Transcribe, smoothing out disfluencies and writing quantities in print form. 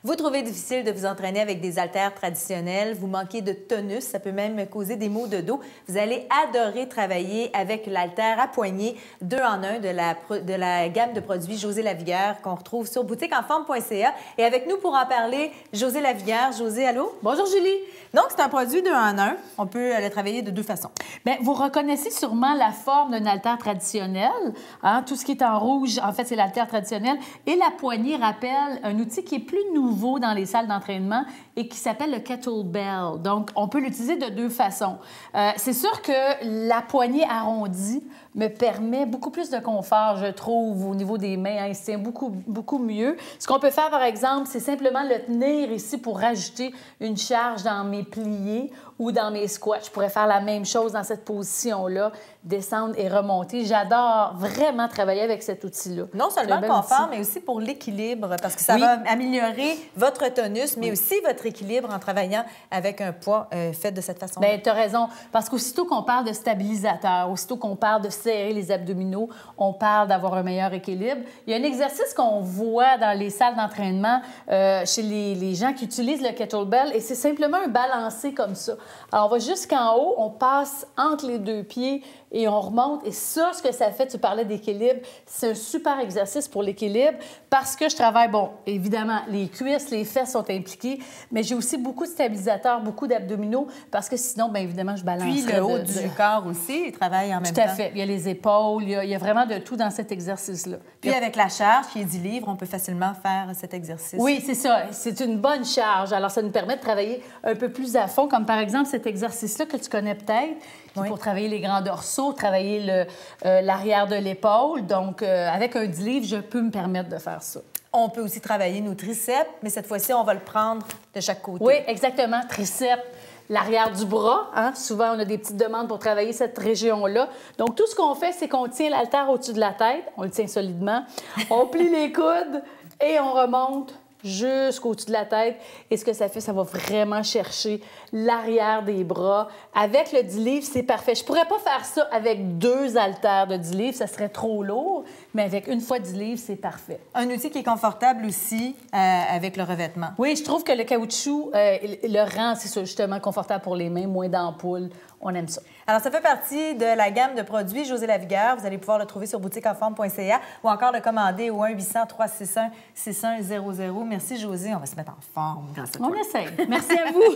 Vous trouvez difficile de vous entraîner avec des haltères traditionnels, vous manquez de tonus, ça peut même causer des maux de dos. Vous allez adorer travailler avec l'haltère à poignée 2 en 1 de la gamme de produits Josée Lavigueur qu'on retrouve sur boutiqueenforme.ca. Et avec nous pour en parler, Josée Lavigueur. Josée, allô? Bonjour Julie. Donc, c'est un produit 2 en 1. On peut le travailler de 2 façons. Bien, vous reconnaissez sûrement la forme d'un haltère traditionnel. Hein? Tout ce qui est en rouge, en fait, c'est l'haltère traditionnel. Et la poignée rappelle un outil qui est plus nouveau dans les salles d'entraînement et qui s'appelle le kettlebell. Donc, on peut l'utiliser de 2 façons. C'est sûr que la poignée arrondie me permet beaucoup plus de confort, je trouve, au niveau des mains. Hein, il se tient beaucoup mieux. Ce qu'on peut faire, par exemple, c'est simplement le tenir ici pour rajouter une charge dans mes pliés ou dans mes squats. Je pourrais faire la même chose dans cette position-là, descendre et remonter. J'adore vraiment travailler avec cet outil-là. Non seulement le confort, mais aussi pour l'équilibre, parce que ça va améliorer votre tonus, mais aussi votre équilibre en travaillant avec un poids fait de cette façon-là. Bien, tu as raison, parce qu'aussitôt qu'on parle de stabilisateur, aussitôt qu'on parle de serrer les abdominaux, on parle d'avoir un meilleur équilibre. Il y a un exercice qu'on voit dans les salles d'entraînement chez les gens qui utilisent le kettlebell, et c'est simplement un balancé comme ça. Alors, on va jusqu'en haut, on passe entre les 2 pieds et on remonte. Et ça, ce que ça fait, tu parlais d'équilibre, c'est un super exercice pour l'équilibre parce que je travaille, bon, évidemment, les cuisses, les fesses sont impliquées, mais j'ai aussi beaucoup de stabilisateurs, beaucoup d'abdominaux parce que sinon, bien évidemment, je balance. Puis le haut du corps aussi, il travaille en même temps. Tout à fait. Il y a les épaules, il y a vraiment de tout dans cet exercice-là. Puis avec la charge qui est 10 livres, on peut facilement faire cet exercice. Oui, c'est ça. C'est une bonne charge. Alors, ça nous permet de travailler un peu plus à fond, comme par exemple cet exercice-là que tu connais peut-être, pour travailler les grands dorsaux, travailler l'arrière de l'épaule. Donc, avec un 10 livres, je peux me permettre de faire ça. On peut aussi travailler nos triceps, mais cette fois-ci, on va le prendre de chaque côté. Oui, exactement. Triceps, l'arrière du bras. Hein? Souvent, on a des petites demandes pour travailler cette région-là. Donc, tout ce qu'on fait, c'est qu'on tient l'haltère au-dessus de la tête. On le tient solidement. On plie les coudes et on remonte jusqu'au-dessus de la tête. Et ce que ça fait, ça va vraiment chercher l'arrière des bras. Avec le 10 livres, c'est parfait. Je pourrais pas faire ça avec 2 haltères de 10 livres, ça serait trop lourd, mais avec une fois 10 livres, c'est parfait. Un outil qui est confortable aussi avec le revêtement. Oui, je trouve que le caoutchouc le rend, c'est ça, justement, confortable pour les mains, moins d'ampoules. On aime ça. Alors, ça fait partie de la gamme de produits Josée Lavigueur. Vous allez pouvoir le trouver sur boutiqueenforme.ca ou encore le commander au 1-800-361-6100. Merci, Josée. On va se mettre en forme grâce à toi. On essaie. Merci à vous.